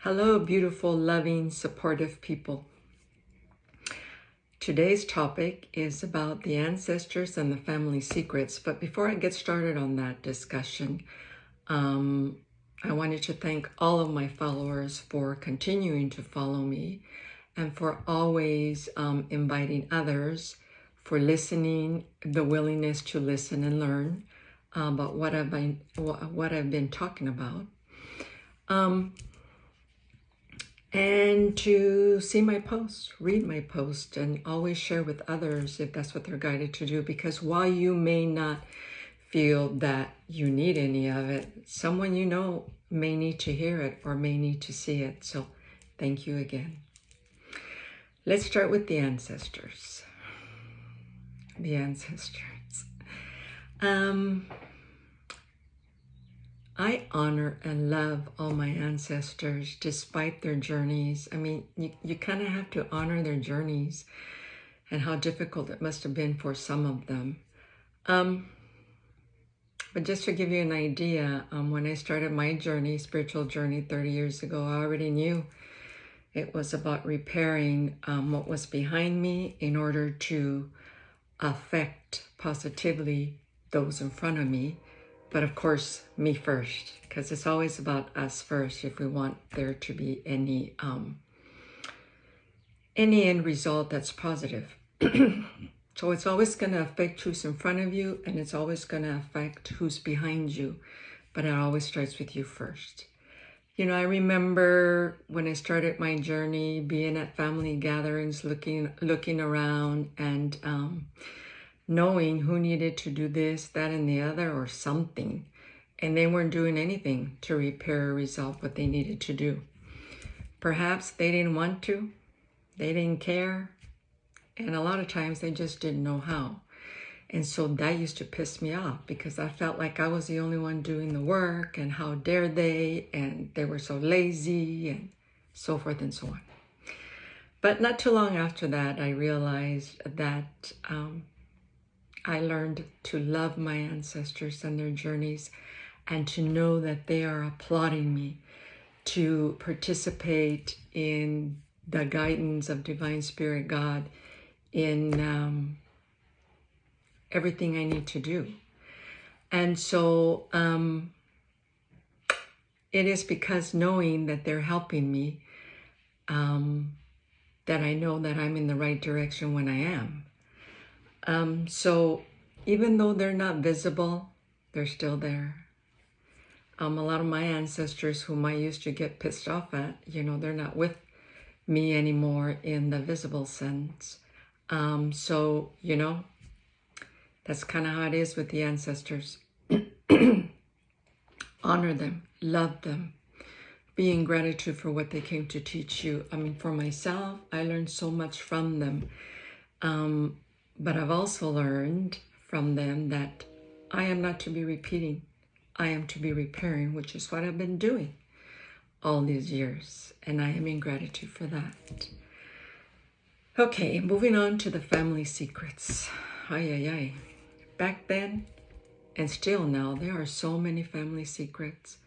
Hello, beautiful, loving, supportive people. Today's topic is about the ancestors and the family secrets. But before I get started on that discussion, I wanted to thank all of my followers for continuing to follow me and for always inviting others, for listening, the willingness to listen and learn about what I've been talking about. And to see my posts, read my posts, and always share with others if that's what they're guided to do. Because while you may not feel that you need any of it, someone you know may need to hear it or may need to see it. So thank you again. Let's start with the ancestors. The ancestors. I honor and love all my ancestors despite their journeys. I mean, you kind of have to honor their journeys and how difficult it must have been for some of them. But just to give you an idea, when I started my journey, spiritual journey 30 years ago, I already knew it was about repairing what was behind me in order to affect positively those in front of me. But of course, me first, because it's always about us first if we want there to be any end result that's positive. So it's always going to affect who's in front of you, and it's always going to affect who's behind you. But it always starts with you first. You know, I remember when I started my journey, being at family gatherings, looking around, and knowing who needed to do this, that, and the other, or something. And they weren't doing anything to repair or resolve what they needed to do. Perhaps they didn't want to, they didn't care, and a lot of times they just didn't know how. And so that used to piss me off because I felt like I was the only one doing the work, and how dare they, and they were so lazy, and so forth and so on. But not too long after that, I realized that I learned to love my ancestors and their journeys, and to know that they are applauding me to participate in the guidance of Divine Spirit God in everything I need to do. And so it is because knowing that they're helping me that I know that I'm in the right direction when I am. So even though they're not visible, they're still there. A lot of my ancestors whom I used to get pissed off at, you know, they're not with me anymore in the visible sense. So, you know, that's kind of how it is with the ancestors. Honor them, love them, be in gratitude for what they came to teach you. I mean, for myself, I learned so much from them. But I've also learned from them that I am not to be repeating. I am to be repairing, which is what I've been doing all these years. And I am in gratitude for that. Okay, moving on to the family secrets. Ay. Back then, and still now, there are so many family secrets.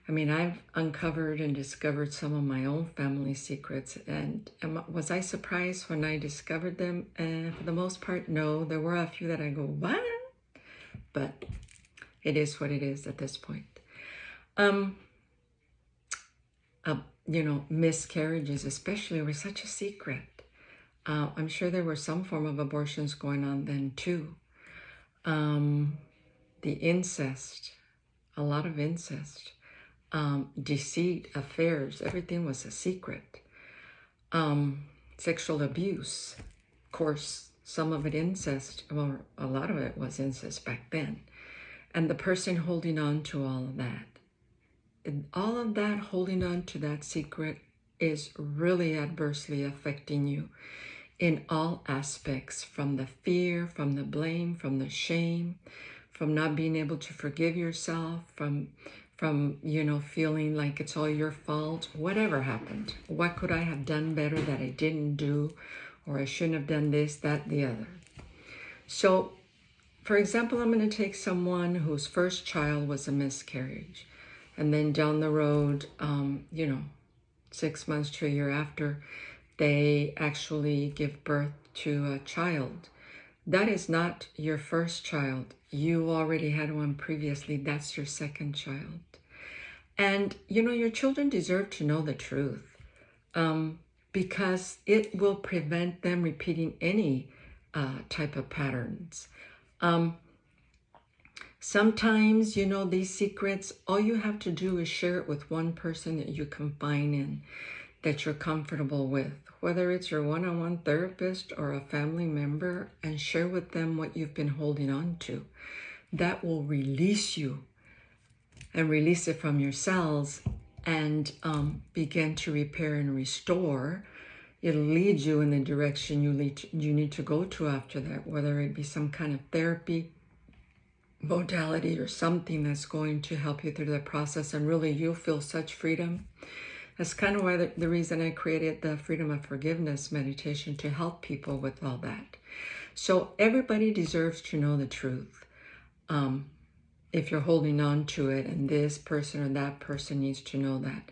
I mean, I've uncovered and discovered some of my own family secrets. And was I surprised when I discovered them? And for the most part, no. There were a few that I go, what? But it is what it is at this point. You know, miscarriages especially were such a secret. I'm sure there were some form of abortions going on then too. The incest, a lot of incest. Deceit, affairs, everything was a secret. Sexual abuse, of course, some of it incest, or a lot of it was incest back then. And the person holding on to all of that, holding on to that secret is really adversely affecting you in all aspects, from the fear, from the blame, from the shame, from not being able to forgive yourself, from you know, feeling like it's all your fault. Whatever happened, what could I have done better that I didn't do, or I shouldn't have done this, that, the other. So, for example, I'm going to take someone whose first child was a miscarriage, and then down the road, you know, 6 months to a year after they actually give birth to a child. That is not your first child. You already had one previously. That's your second child. And, you know, your children deserve to know the truth, because it will prevent them repeating any type of patterns. Sometimes, you know, these secrets, all you have to do is share it with one person that you confide in, that you're comfortable with, whether it's your one-on-one therapist or a family member, and share with them what you've been holding on to. That will release you and release it from your cells and begin to repair and restore. It'll lead you in the direction you need to go to after that, whether it be some kind of therapy modality or something that's going to help you through the process, and really you'll feel such freedom. That's kind of why the reason I created the Freedom of Forgiveness meditation, to help people with all that. So everybody deserves to know the truth. If you're holding on to it, and this person or that person needs to know that.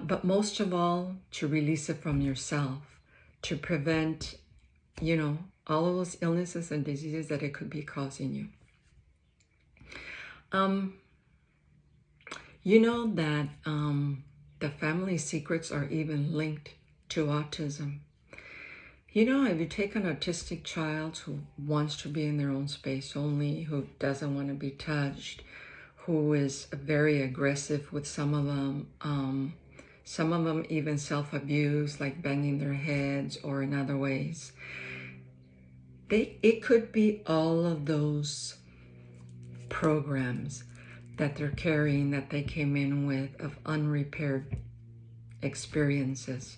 But most of all, to release it from yourself, to prevent, you know, all of those illnesses and diseases that it could be causing you. You know that the family secrets are even linked to autism. You know, if you take an autistic child who wants to be in their own space only, who doesn't want to be touched, who is very aggressive with some of them even self-abuse, like banging their heads or in other ways. It could be all of those programs that they're carrying, that they came in with, of unrepaired experiences,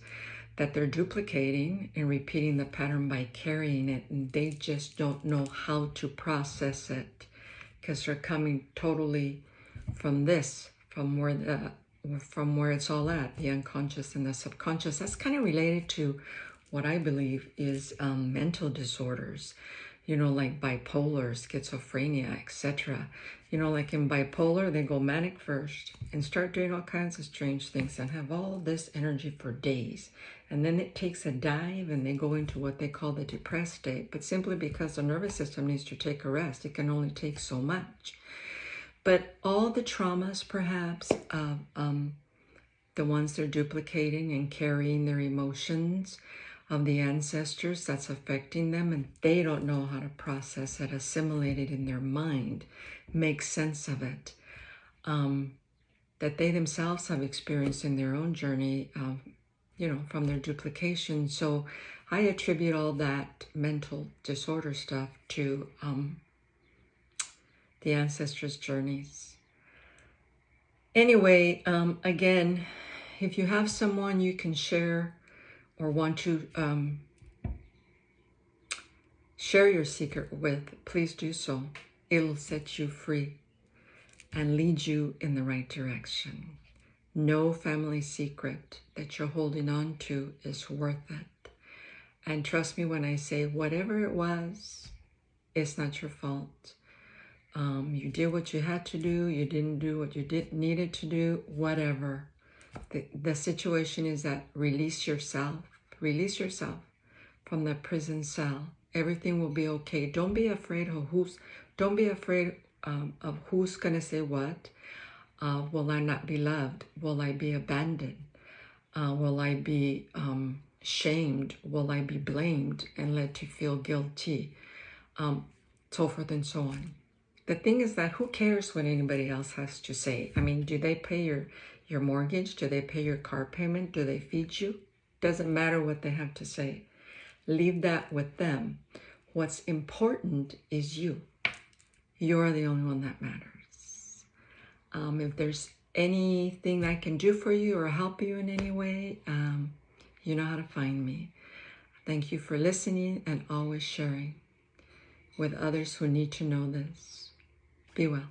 that they're duplicating and repeating the pattern by carrying it, and they just don't know how to process it, because they're coming totally from where it's all at, the unconscious and the subconscious. That's kind of related to what I believe is mental disorders, you know, like bipolar, schizophrenia, etc. You know, like in bipolar, they go manic first and start doing all kinds of strange things and have all this energy for days. And then it takes a dive and they go into what they call the depressed state. But simply because the nervous system needs to take a rest, it can only take so much. But all the traumas, perhaps, of the ones they're duplicating and carrying, their emotions of the ancestors, that's affecting them, and they don't know how to process it, assimilate it in their mind, make sense of it, that they themselves have experienced in their own journey, you know, from their duplication. So I attribute all that mental disorder stuff to the ancestors' journeys. Anyway, again, if you have someone you can share or want to share your secret with, please do so. It'll set you free and lead you in the right direction. No family secret that you're holding on to is worth it. And trust me when I say, whatever it was, it's not your fault. You did what you had to do. You didn't do what you needed to do, whatever. The situation is that release yourself from the prison cell. Everything will be okay. Don't be afraid of who's going to say what. Will I not be loved? Will I be abandoned? Will I be shamed? Will I be blamed and led to feel guilty? So forth and so on. The thing is that who cares what anybody else has to say? I mean, do they pay your mortgage? Do they pay your car payment? Do they feed you? Doesn't matter what they have to say. Leave that with them. What's important is you. You're the only one that matters. If there's anything I can do for you or help you in any way, you know how to find me. Thank you for listening and always sharing with others who need to know this. Be well.